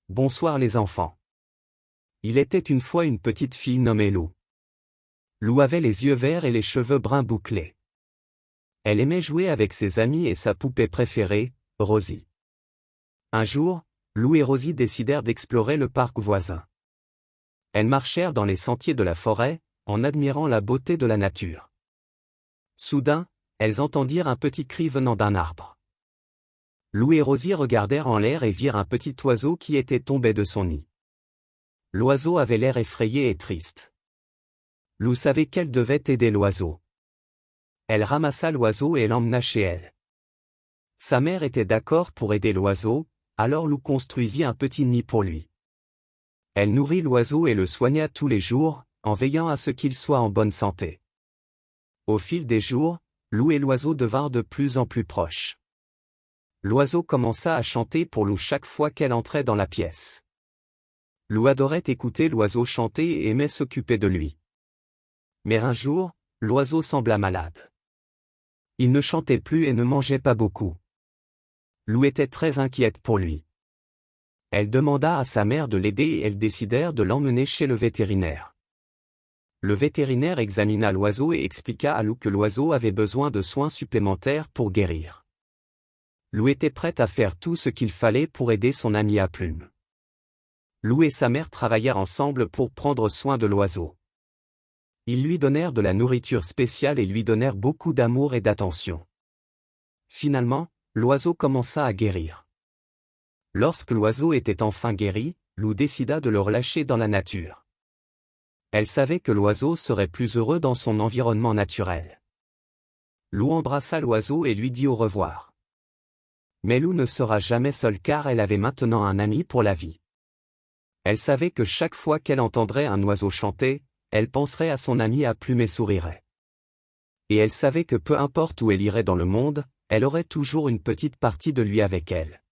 Bonsoir les enfants. Il était une fois une petite fille nommée Lou. Lou avait les yeux verts et les cheveux bruns bouclés. Elle aimait jouer avec ses amis et sa poupée préférée, Rosie. Un jour, Lou et Rosie décidèrent d'explorer le parc voisin. Elles marchèrent dans les sentiers de la forêt, en admirant la beauté de la nature. Soudain, elles entendirent un petit cri venant d'un arbre. Lou et Rosie regardèrent en l'air et virent un petit oiseau qui était tombé de son nid. L'oiseau avait l'air effrayé et triste. Lou savait qu'elle devait aider l'oiseau. Elle ramassa l'oiseau et l'emmena chez elle. Sa mère était d'accord pour aider l'oiseau, alors Lou construisit un petit nid pour lui. Elle nourrit l'oiseau et le soigna tous les jours, en veillant à ce qu'il soit en bonne santé. Au fil des jours, Lou et l'oiseau devinrent de plus en plus proches. L'oiseau commença à chanter pour Lou chaque fois qu'elle entrait dans la pièce. Lou adorait écouter l'oiseau chanter et aimait s'occuper de lui. Mais un jour, l'oiseau sembla malade. Il ne chantait plus et ne mangeait pas beaucoup. Lou était très inquiète pour lui. Elle demanda à sa mère de l'aider et elles décidèrent de l'emmener chez le vétérinaire. Le vétérinaire examina l'oiseau et expliqua à Lou que l'oiseau avait besoin de soins supplémentaires pour guérir. Lou était prête à faire tout ce qu'il fallait pour aider son ami à plumes. Lou et sa mère travaillèrent ensemble pour prendre soin de l'oiseau. Ils lui donnèrent de la nourriture spéciale et lui donnèrent beaucoup d'amour et d'attention. Finalement, l'oiseau commença à guérir. Lorsque l'oiseau était enfin guéri, Lou décida de le relâcher dans la nature. Elle savait que l'oiseau serait plus heureux dans son environnement naturel. Lou embrassa l'oiseau et lui dit au revoir. Mais Lou ne sera jamais seule car elle avait maintenant un ami pour la vie. Elle savait que chaque fois qu'elle entendrait un oiseau chanter, elle penserait à son ami à plumes et sourirait. Et elle savait que peu importe où elle irait dans le monde, elle aurait toujours une petite partie de lui avec elle.